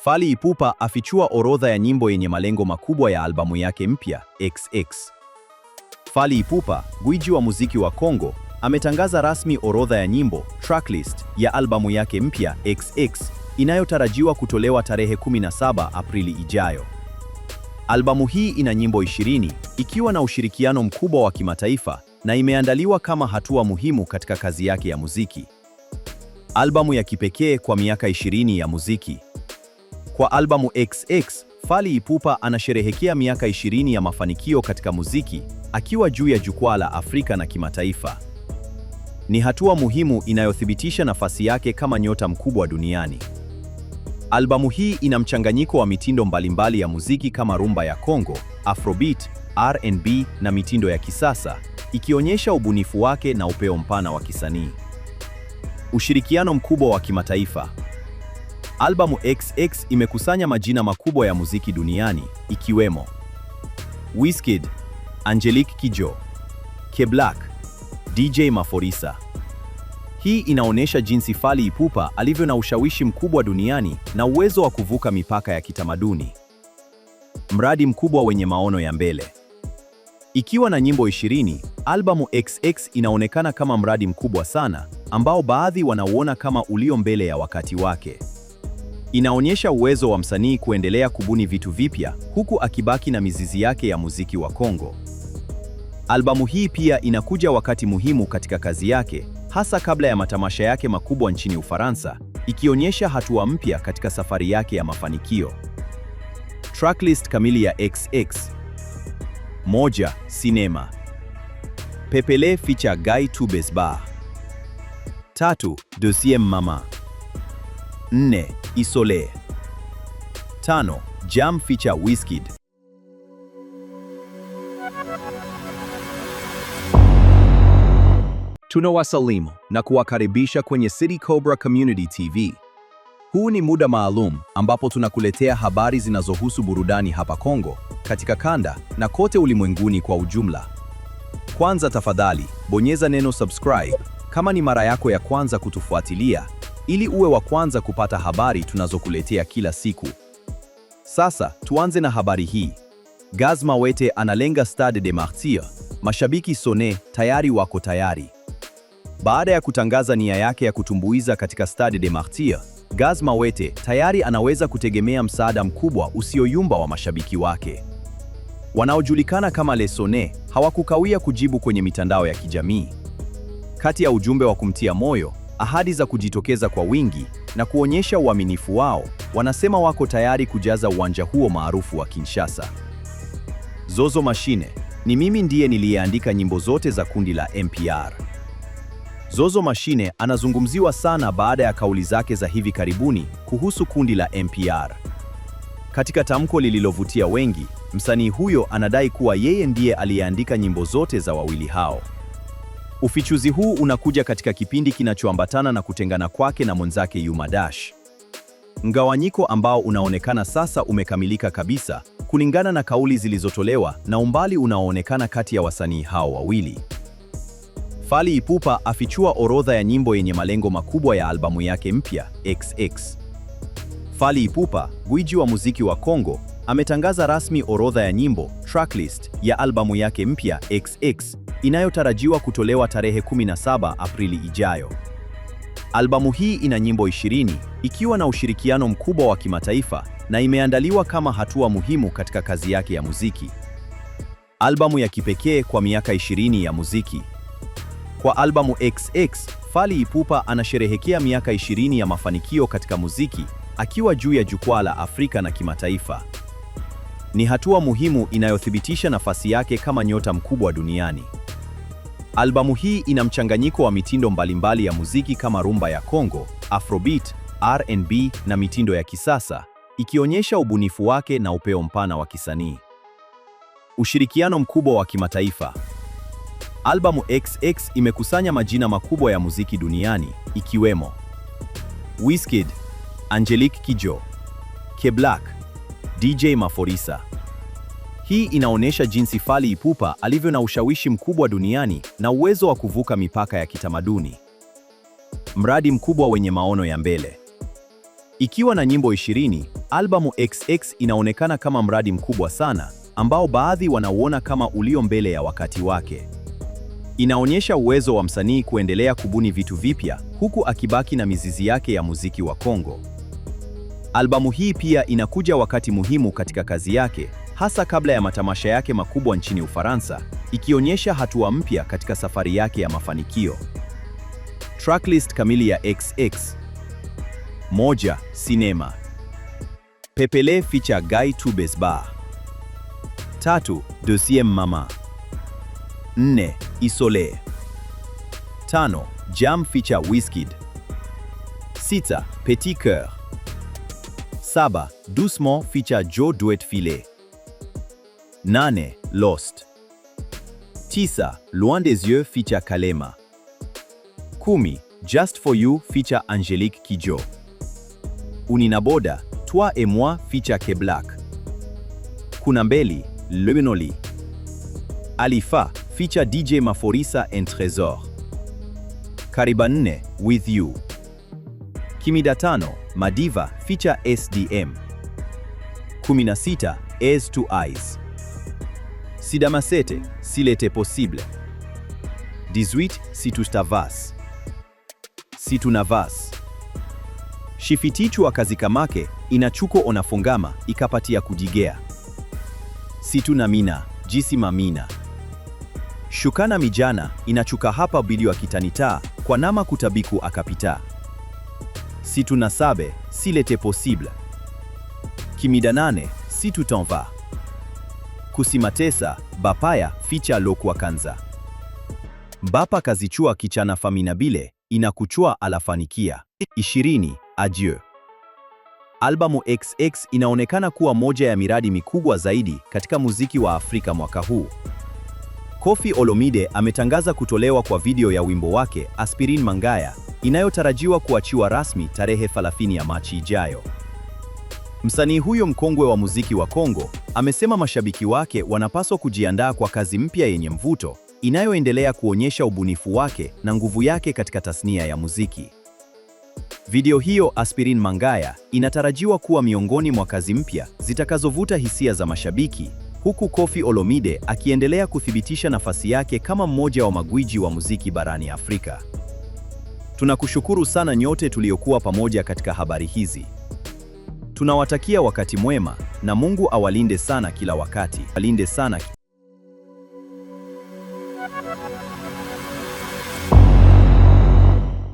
Fally Ipupa afichua orodha ya nyimbo yenye malengo makubwa ya albamu yake mpya XX. Fally Ipupa, gwiji wa muziki wa Kongo, ametangaza rasmi orodha ya nyimbo tracklist ya albamu yake mpya XX inayotarajiwa kutolewa tarehe 17 Aprili ijayo. Albamu hii ina nyimbo 20 ikiwa na ushirikiano mkubwa wa kimataifa na imeandaliwa kama hatua muhimu katika kazi yake ya muziki. Albamu ya kipekee kwa miaka 20 ya muziki. Kwa albamu XX, Fally Ipupa anasherehekea miaka 20 ya mafanikio katika muziki, akiwa juu ya jukwaa la Afrika na kimataifa. Ni hatua muhimu inayothibitisha nafasi yake kama nyota mkubwa duniani. Albamu hii ina mchanganyiko wa mitindo mbalimbali ya muziki kama rumba ya Kongo, Afrobeat, R&B na mitindo ya kisasa, ikionyesha ubunifu wake na upeo mpana wa kisanii. Ushirikiano mkubwa wa kimataifa. Albamu XX imekusanya majina makubwa ya muziki duniani, ikiwemo Wizkid, Angelique Kidjo, K-Black, DJ Maphorisa. Hii inaonyesha jinsi Fally Ipupa alivyo na ushawishi mkubwa duniani na uwezo wa kuvuka mipaka ya kitamaduni. Mradi mkubwa wenye maono ya mbele. Ikiwa na nyimbo 20, albamu XX inaonekana kama mradi mkubwa sana, ambao baadhi wanauona kama ulio mbele ya wakati wake. Inaonyesha uwezo wa msanii kuendelea kubuni vitu vipya, huku akibaki na mizizi yake ya muziki wa Kongo. Albamu hii pia inakuja wakati muhimu katika kazi yake, hasa kabla ya matamasha yake makubwa nchini Ufaransa, ikionyesha hatua mpya katika safari yake ya mafanikio. Tracklist kamili ya XX. 1. Sinema. Pepele feature Guy Tubesba. 3. Deuxième Maman. 4. Isolé. 5. Jam feature Wizkid. Tunawasalimu na kuwakaribisha kwenye City Cobra Community TV. Huu ni muda maalum ambapo tunakuletea habari zinazohusu burudani hapa Kongo, katika kanda na kote ulimwenguni kwa ujumla. Kwanza tafadhali, bonyeza neno subscribe kama ni mara yako ya kwanza kutufuatilia, ili uwe wa kwanza kupata habari tunazokuletea kila siku. Sasa, tuanze na habari hii. Gaz Mawete analenga Stade des Martyrs. Mashabiki Sone tayari wako tayari. Baada ya kutangaza nia yake ya kutumbuiza katika Stade des Martyrs, Gaz Mawete tayari anaweza kutegemea msaada mkubwa usioyumba wa mashabiki wake. Wanaojulikana kama Les Sone hawakukawia kujibu kwenye mitandao ya kijamii. Kati ya ujumbe wa kumtia moyo, ahadi za kujitokeza kwa wingi na kuonyesha uaminifu wao, wanasema wako tayari kujaza uwanja huo maarufu wa Kinshasa. Zozo Machine: ni mimi ndiye niliyeandika nyimbo zote za kundi la NPR. Zozo Machine anazungumziwa sana baada ya kauli zake za hivi karibuni kuhusu kundi la NPR. Katika tamko lililovutia wengi, msanii huyo anadai kuwa yeye ndiye aliyeandika nyimbo zote za wawili hao. Ufichuzi huu unakuja katika kipindi kinachoambatana na kutengana kwake na mwenzake Yuma Dash. Mgawanyiko ambao unaonekana sasa umekamilika kabisa, kulingana na kauli zilizotolewa na umbali unaoonekana kati ya wasanii hao wawili. Fally Ipupa afichua orodha ya nyimbo yenye malengo makubwa ya albamu yake mpya XX. Fally Ipupa, gwiji wa muziki wa Kongo, ametangaza rasmi orodha ya nyimbo tracklist ya albamu yake mpya XX inayotarajiwa kutolewa tarehe 17 Aprili ijayo. Albamu hii ina nyimbo 20 ikiwa na ushirikiano mkubwa wa kimataifa na imeandaliwa kama hatua muhimu katika kazi yake ya muziki. Albamu ya kipekee kwa miaka 20 ya muziki. Kwa albamu XX, Fally Ipupa anasherehekea miaka 20 ya mafanikio katika muziki, akiwa juu ya jukwaa la Afrika na kimataifa. Ni hatua muhimu inayothibitisha nafasi yake kama nyota mkubwa duniani. Albamu hii ina mchanganyiko wa mitindo mbalimbali ya muziki kama rumba ya Kongo, Afrobeat, R&B na mitindo ya kisasa, ikionyesha ubunifu wake na upeo mpana wa kisanii. Ushirikiano mkubwa wa kimataifa. Albamu XX imekusanya majina makubwa ya muziki duniani, ikiwemo Wizkid, Angelique Kidjo, K-Black, DJ Maphorisa. Hii inaonyesha jinsi Fally Ipupa alivyo na ushawishi mkubwa duniani na uwezo wa kuvuka mipaka ya kitamaduni. Mradi mkubwa wenye maono ya mbele. Ikiwa na nyimbo 20, albamu XX inaonekana kama mradi mkubwa sana ambao baadhi wanauona kama ulio mbele ya wakati wake. Inaonyesha uwezo wa msanii kuendelea kubuni vitu vipya huku akibaki na mizizi yake ya muziki wa Kongo. Albamu hii pia inakuja wakati muhimu katika kazi yake, hasa kabla ya matamasha yake makubwa nchini Ufaransa, ikionyesha hatua mpya katika safari yake ya mafanikio. Tracklist kamili ya XX. 1. Sinema. Pepele feature Guy Tubesba. 3. Deuxième Maman. 4. Isolé. 5. Jam feature Wizkid. 6. Petit Cœur. 7. Doucement feature Joe Duet Filet. 8. Lost. 9. Loin des yeux feature Kalema. 10. Just for You feature Angélique Kidjo. Uninaboda, Toi et Moi feature K-Black. Kunambeli, Lebenoli. Alifa feature DJ Maforisa and Trésor. Karibanne, With You. Kimidatano, Madiva feature SDM. 16. Eyes to Eyes. Sidamasete, S'il était possible. 18. Si tu stavas. Si tu navas. Shifitichwa kazikamake, inachuko onafungama, ikapatia kujigea. Si tu namina, jisi mamina. Shukana mijana, inachuka hapa bilio akitanita, kwa nama kutabiku akapita. Si tu nasabe, s'il était possible. Kimidanane, si tu t'en vas. Kusimatesa, Bapaya feature Lokwa Kanza. Mbapa kazichua kichana faminabile, inakuchua alafanikia. 20. Adieu. Albamu XX inaonekana kuwa moja ya miradi mikubwa zaidi katika muziki wa Afrika mwaka huu. Koffi Olomide ametangaza kutolewa kwa video ya wimbo wake Aspirin Mangaya, inayotarajiwa kuachiwa rasmi tarehe 30 ya Machi ijayo. Msanii huyo mkongwe wa muziki wa Kongo amesema mashabiki wake wanapaswa kujiandaa kwa kazi mpya yenye mvuto, inayoendelea kuonyesha ubunifu wake na nguvu yake katika tasnia ya muziki. Video hiyo Aspirin Mangaya inatarajiwa kuwa miongoni mwa kazi mpya zitakazovuta hisia za mashabiki, huku Koffi Olomide akiendelea kuthibitisha nafasi yake kama mmoja wa magwiji wa muziki barani Afrika. Tunakushukuru sana nyote tuliokuwa pamoja katika habari hizi. Tunawatakia wakati mwema na Mungu awalinde sana kila wakati. Alinde sana.